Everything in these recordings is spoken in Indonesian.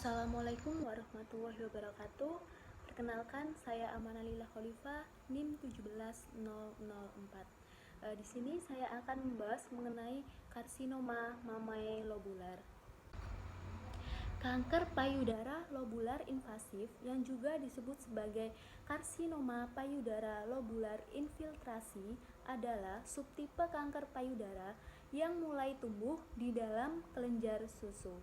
Assalamualaikum warahmatullahi wabarakatuh. Perkenalkan, saya Amanah Lila Khalifah, NIM 17004. Di sini saya akan membahas mengenai karsinoma mamae lobular. Kanker payudara lobular invasif yang juga disebut sebagai karsinoma payudara lobular infiltrasi adalah subtipe kanker payudara yang mulai tumbuh di dalam kelenjar susu.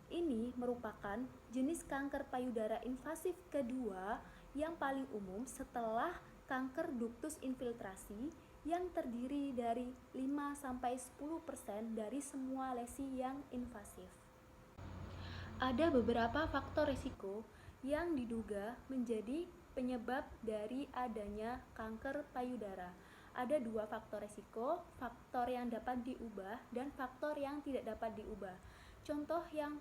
Ini merupakan jenis kanker payudara invasif kedua yang paling umum setelah kanker duktus infiltrasi yang terdiri dari 5-10% dari semua lesi yang invasif. Ada beberapa faktor risiko yang diduga menjadi penyebab dari adanya kanker payudara. Ada 2 faktor risiko, faktor yang dapat diubah dan faktor yang tidak dapat diubah. Contoh yang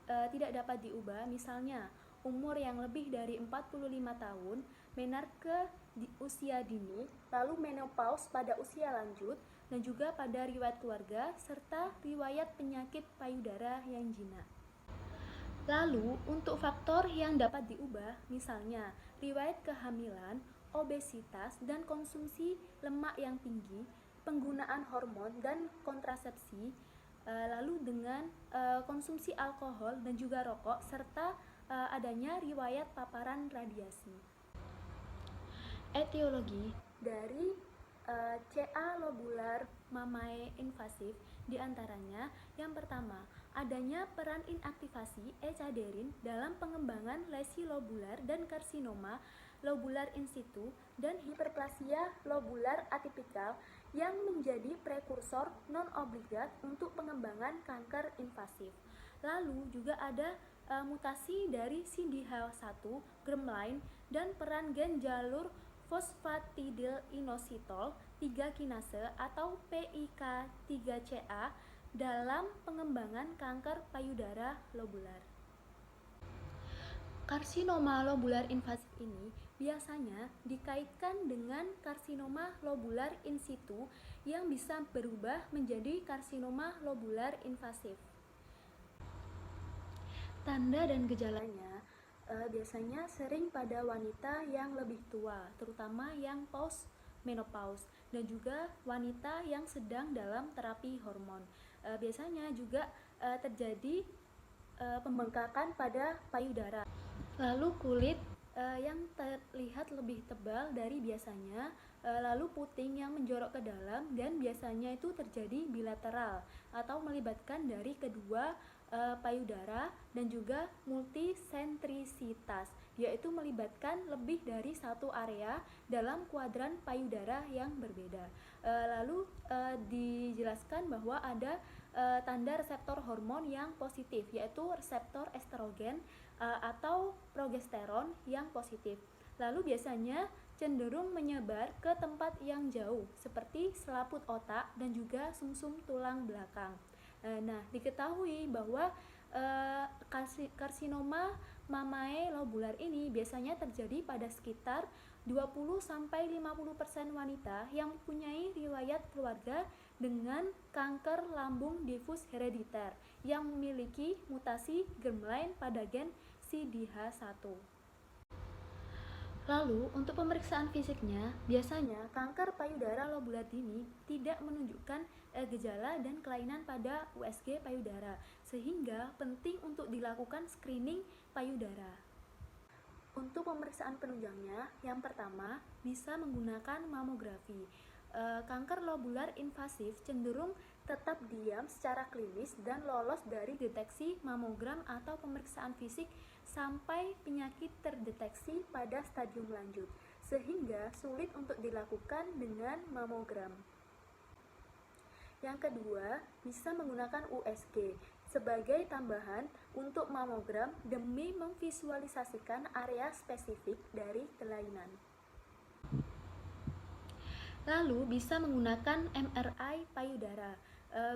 tidak dapat diubah, misalnya umur yang lebih dari 45 tahun, menarke di usia dini, lalu menopause pada usia lanjut, dan juga pada riwayat keluarga, serta riwayat penyakit payudara yang jinak. Lalu, untuk faktor yang dapat diubah, misalnya riwayat kehamilan, obesitas, dan konsumsi lemak yang tinggi, penggunaan hormon dan kontrasepsi, lalu dengan konsumsi alkohol dan juga rokok, serta adanya riwayat paparan radiasi. Etiologi dari CA lobular mamae invasif diantaranya yang pertama, adanya peran inaktivasi ecadherin dalam pengembangan lesi lobular dan karsinoma lobular in situ dan hiperplasia lobular atipikal yang menjadi prekursor non-obligat untuk pengembangan kanker invasif. Lalu juga ada mutasi dari CDH1, germline, dan peran gen jalur fosfatidilinositol 3 kinase atau PIK3CA dalam pengembangan kanker payudara lobular. Karsinoma lobular invasif ini biasanya dikaitkan dengan karsinoma lobular in situ yang bisa berubah menjadi karsinoma lobular invasif. Tanda dan gejalanya biasanya sering pada wanita yang lebih tua, terutama yang post-menopause, dan juga wanita yang sedang dalam terapi hormon. Biasanya juga terjadi pembengkakan pada payudara. Lalu kulit yang terlihat lebih tebal dari biasanya, lalu puting yang menjorok ke dalam, dan biasanya itu terjadi bilateral atau melibatkan dari kedua payudara, dan juga multisentrisitas, yaitu melibatkan lebih dari satu area dalam kuadran payudara yang berbeda. Lalu dijelaskan bahwa ada tanda reseptor hormon yang positif, yaitu reseptor estrogen atau progesteron yang positif. Lalu biasanya cenderung menyebar ke tempat yang jauh seperti selaput otak dan juga sumsum tulang belakang. Nah, diketahui bahwa karsinoma mamae lobular ini biasanya terjadi pada sekitar 20-50% wanita yang mempunyai riwayat keluarga dengan kanker lambung difus herediter yang memiliki mutasi germline pada gen CDH1. Lalu, untuk pemeriksaan fisiknya, biasanya kanker payudara lobular dini tidak menunjukkan gejala dan kelainan pada USG payudara, sehingga penting untuk dilakukan screening payudara. Untuk pemeriksaan penunjangnya, yang pertama bisa menggunakan mamografi. Kanker lobular invasif cenderung tetap diam secara klinis dan lolos dari deteksi mamogram atau pemeriksaan fisik sampai penyakit terdeteksi pada stadium lanjut, sehingga sulit untuk dilakukan dengan mamogram. Yang kedua, bisa menggunakan USG sebagai tambahan untuk mamogram demi memvisualisasikan area spesifik dari kelainan. Lalu bisa menggunakan MRI payudara,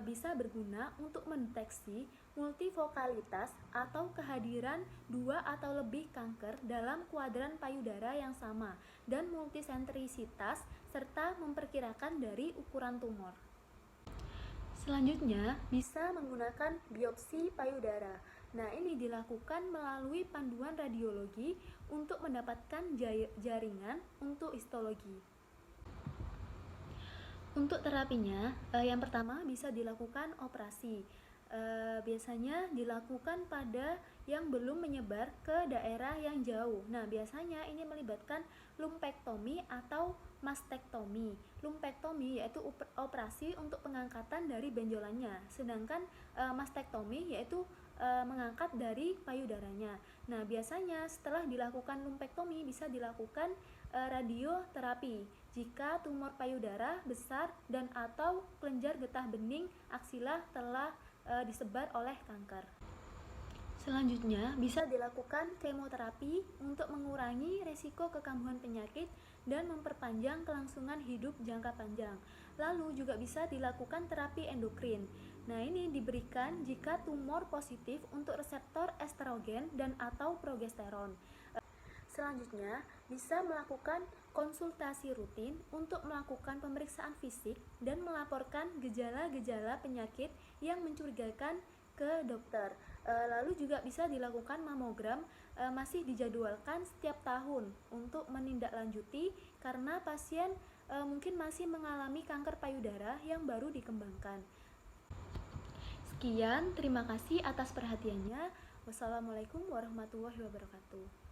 bisa berguna untuk mendeteksi multivokalitas atau kehadiran 2 atau lebih kanker dalam kuadran payudara yang sama dan multisentrisitas serta memperkirakan dari ukuran tumor. Selanjutnya, bisa menggunakan biopsi payudara. Nah, ini dilakukan melalui panduan radiologi untuk mendapatkan jaringan untuk histologi. Untuk terapinya, yang pertama bisa dilakukan operasi. Biasanya dilakukan pada yang belum menyebar ke daerah yang jauh. Nah, biasanya ini melibatkan lumpektomi atau mastektomi. Lumpektomi yaitu operasi untuk pengangkatan dari benjolannya, sedangkan mastektomi yaitu mengangkat dari payudaranya. Nah, biasanya setelah dilakukan lumpektomi bisa dilakukan radioterapi jika tumor payudara besar dan atau kelenjar getah bening aksila telah disebar oleh kanker. Selanjutnya, bisa dilakukan kemoterapi untuk mengurangi resiko kekambuhan penyakit dan memperpanjang kelangsungan hidup jangka panjang. Lalu juga bisa dilakukan terapi endokrin. Nah, ini diberikan jika tumor positif untuk reseptor estrogen dan atau progesteron. Selanjutnya, bisa melakukan konsultasi rutin untuk melakukan pemeriksaan fisik dan melaporkan gejala-gejala penyakit yang mencurigakan ke dokter. Lalu juga bisa dilakukan mamogram, masih dijadwalkan setiap tahun untuk menindaklanjuti karena pasien mungkin masih mengalami kanker payudara yang baru dikembangkan. Sekian, terima kasih atas perhatiannya. Wassalamualaikum warahmatullahi wabarakatuh.